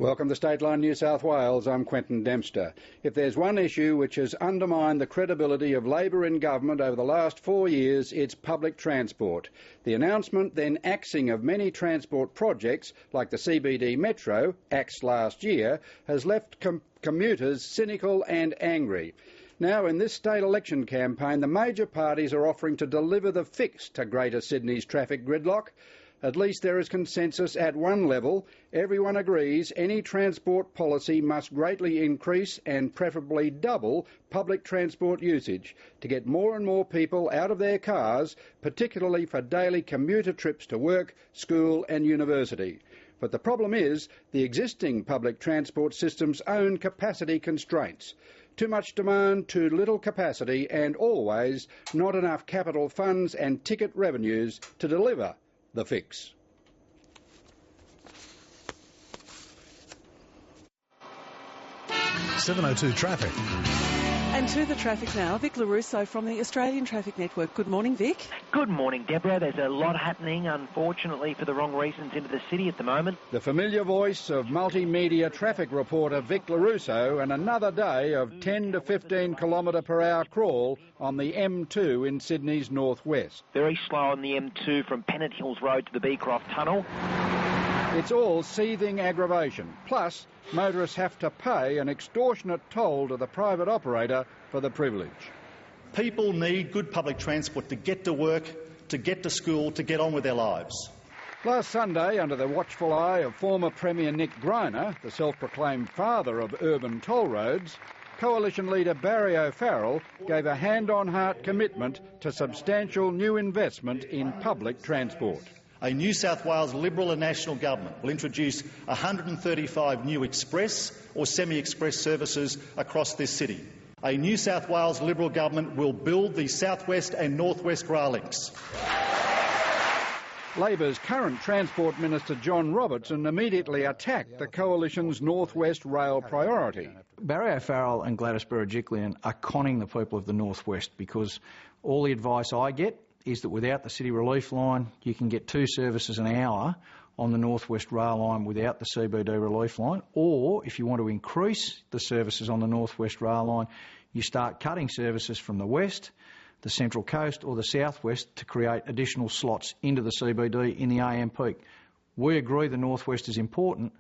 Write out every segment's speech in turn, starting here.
Welcome to Stateline New South Wales. I'm Quentin Dempster. If there's one issue which has undermined the credibility of Labor in government over the last 4 years, it's public transport. The announcement, then axing of many transport projects, like the CBD Metro, axed last year, has left commuters cynical and angry. Now, in this state election campaign, the major parties are offering to deliver the fix to Greater Sydney's traffic gridlock. At least there is consensus at one level. Everyone agrees any transport policy must greatly increase and preferably double public transport usage to get more and more people out of their cars, particularly for daily commuter trips to work, school and university. But the problem is the existing public transport system's own capacity constraints. Too much demand, too little capacity, and always not enough capital funds and ticket revenues to deliver the fix. .702 traffic. And to the traffic now, Vic LaRusso from the Australian Traffic Network. Good morning, Vic. Good morning, Deborah. There's a lot happening, unfortunately, for the wrong reasons into the city at the moment. The familiar voice of multimedia traffic reporter Vic LaRusso, and another day of 10 to 15 kilometre per hour crawl on the M2 in Sydney's northwest. Very slow on the M2 from Pennant Hills Road to the Beecroft Tunnel. It's all seething aggravation. Plus, motorists have to pay an extortionate toll to the private operator for the privilege. People need good public transport to get to work, to get to school, to get on with their lives. Last Sunday, under the watchful eye of former Premier Nick Greiner, the self-proclaimed father of urban toll roads, Coalition leader Barry O'Farrell gave a hand-on-heart commitment to substantial new investment in public transport. A New South Wales Liberal and National government will introduce 135 new express or semi-express services across this city. A New South Wales Liberal government will build the South West and North West rail links. Labor's current Transport Minister John Robertson immediately attacked the Coalition's North West rail priority. Barry O'Farrell and Gladys Berejiklian are conning the people of the North West, because all the advice I get is that without the City Relief Line, you can get 2 services an hour on the North West rail line without the CBD Relief Line, or if you want to increase the services on the North West rail line, you start cutting services from the west, the Central Coast or the South West to create additional slots into the CBD in the AM peak. We agree the North West is important,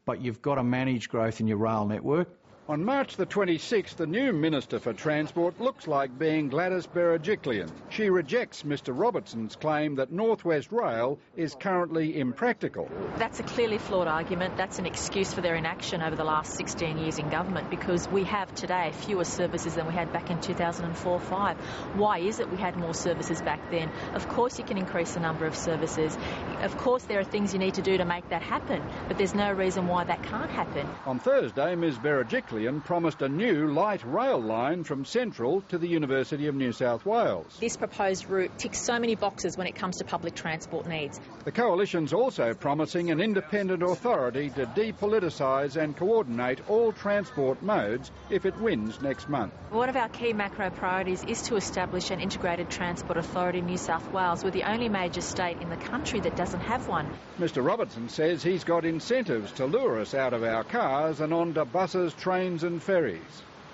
but you've got to manage growth in your rail network. On March the 26th, the new Minister for Transport looks like being Gladys Berejiklian. She rejects Mr Robertson's claim that North West Rail is currently impractical. That's a clearly flawed argument. That's an excuse for their inaction over the last 16 years in government, because we have today fewer services than we had back in 2004-05. Why is it we had more services back then? Of course you can increase the number of services. Of course there are things you need to do to make that happen, but there's no reason why that can't happen. On Thursday, Ms Berejiklian promised a new light rail line from Central to the University of New South Wales. This proposed route ticks so many boxes when it comes to public transport needs. The Coalition's also promising an independent authority to depoliticise and coordinate all transport modes if it wins next month. One of our key macro priorities is to establish an integrated transport authority in New South Wales. We're the only major state in the country that doesn't have one. Mr Robertson says he's got incentives to lure us out of our cars and onto buses, trains and ferries.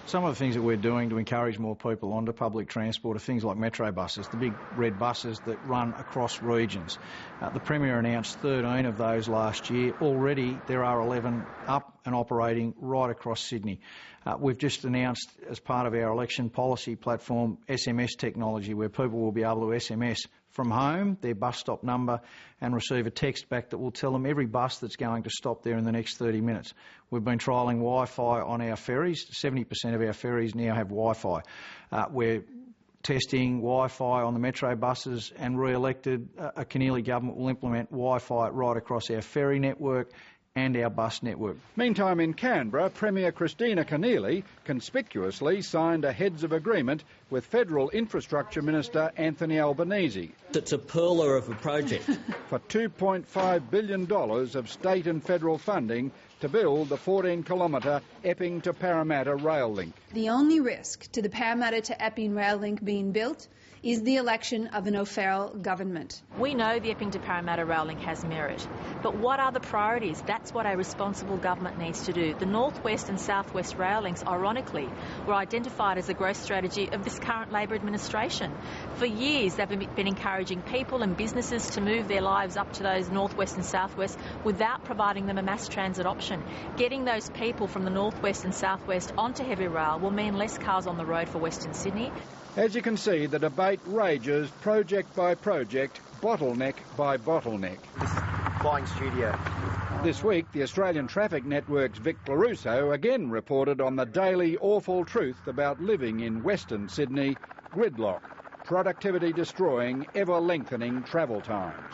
Some of the things that we're doing to encourage more people onto public transport are things like metro buses, the big red buses that run across regions. The Premier announced 13 of those last year. Already there are 11 up and operating right across Sydney. We've just announced, as part of our election policy platform, SMS technology, where people will be able to SMS from home their bus stop number and receive a text back that will tell them every bus that's going to stop there in the next 30 minutes. We've been trialling Wi-Fi on our ferries. 70% of our ferries now have Wi-Fi. We're testing Wi-Fi on the metro buses, and re-elected, a Keneally government will implement Wi-Fi right across our ferry network and our bus network. Meantime, in Canberra, Premier Christina Keneally conspicuously signed a heads of agreement with Federal Infrastructure Minister Anthony Albanese. It's a pearler of a project. For $2.5 billion of state and federal funding to build the 14-kilometre Epping to Parramatta rail link. The only risk to the Parramatta to Epping rail link being built is the election of an O'Farrell government. We know the Epping to Parramatta rail link has merit, but what are the priorities? That's what a responsible government needs to do. The northwest and southwest rail links, ironically, were identified as a growth strategy of this current Labor administration. For years, they've been encouraging people and businesses to move their lives up to those northwest and southwest without providing them a mass transit option. Getting those people from the northwest and southwest onto heavy rail will mean less cars on the road for Western Sydney. As you can see, the debate rages project by project, bottleneck by bottleneck. Flying studio. This week, the Australian Traffic Network's Vic Larusso again reported on the daily awful truth about living in Western Sydney: gridlock, productivity destroying, ever-lengthening travel times.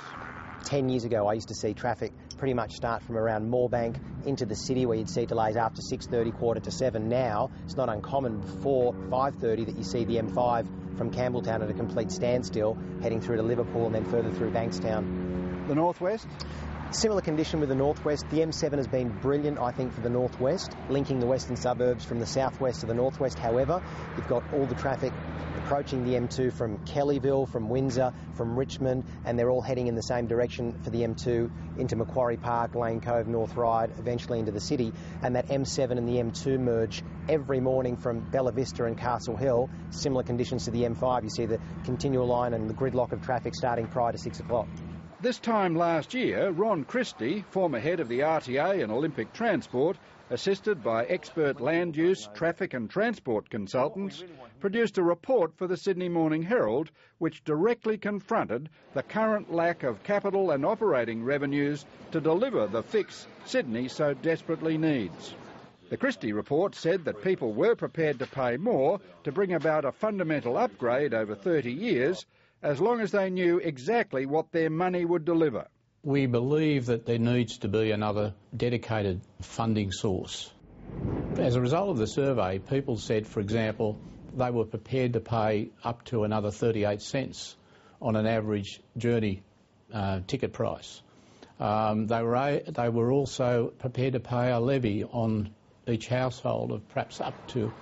10 years ago, I used to see traffic pretty much start from around Moorebank into the city, where you'd see delays after 6:30, 6:45. Now, it's not uncommon before 5:30 that you see the M5 from Campbelltown at a complete standstill, heading through to Liverpool and then further through Bankstown. The northwest? Similar condition with the northwest. The M7 has been brilliant, I think, for the northwest, linking the western suburbs from the southwest to the northwest. However, you've got all the traffic approaching the M2 from Kellyville, from Windsor, from Richmond, and they're all heading in the same direction for the M2 into Macquarie Park, Lane Cove, North Ryde, eventually into the city. And that M7 and the M2 merge every morning from Bella Vista and Castle Hill. Similar conditions to the M5. You see the continual line and the gridlock of traffic starting prior to 6 o'clock. This time last year, Ron Christie, former head of the RTA and Olympic Transport, assisted by expert land use, traffic and transport consultants, produced a report for the Sydney Morning Herald which directly confronted the current lack of capital and operating revenues to deliver the fix Sydney so desperately needs. The Christie report said that people were prepared to pay more to bring about a fundamental upgrade over 30 years, as long as they knew exactly what their money would deliver. We believe that there needs to be another dedicated funding source. As a result of the survey, people said, for example, they were prepared to pay up to another 38 cents on an average journey ticket price. They were also prepared to pay a levy on each household of perhaps up to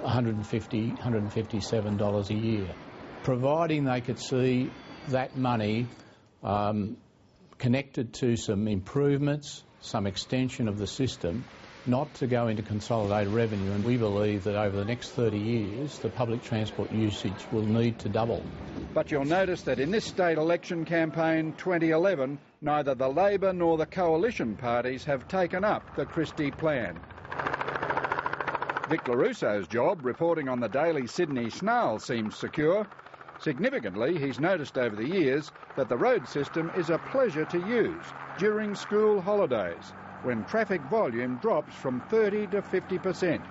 $150, $157 a year, providing they could see that money connected to some improvements, some extension of the system, not to go into consolidated revenue. And we believe that over the next 30 years, the public transport usage will need to double. But you'll notice that in this state election campaign 2011, neither the Labor nor the coalition parties have taken up the Christie plan. Vic Larusso's job, reporting on the daily Sydney Snarl, seems secure. Significantly, he's noticed over the years that the road system is a pleasure to use during school holidays, when traffic volume drops from 30 to 50%.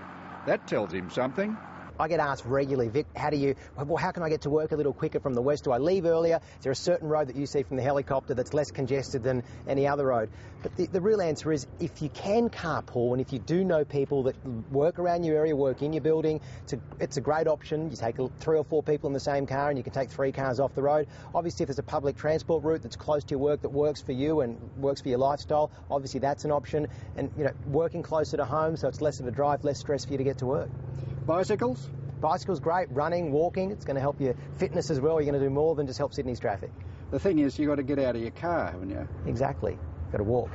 That tells him something. I get asked regularly, Vic, how can I get to work a little quicker from the west? Do I leave earlier? Is there a certain road that you see from the helicopter that's less congested than any other road? But the real answer is, if you can carpool and if you do know people that work around your area, work in your building, it's a great option. You take 3 or 4 people in the same car and you can take 3 cars off the road. Obviously, if there's a public transport route that's close to your work that works for you and works for your lifestyle, obviously that's an option. And, working closer to home, so it's less of a drive, less stress for you to get to work. Bicycles? Bicycles, great. Running, walking, it's going to help your fitness as well. You're going to do more than just help Sydney's traffic. The thing is, you've got to get out of your car, haven't you? Exactly. Got to walk.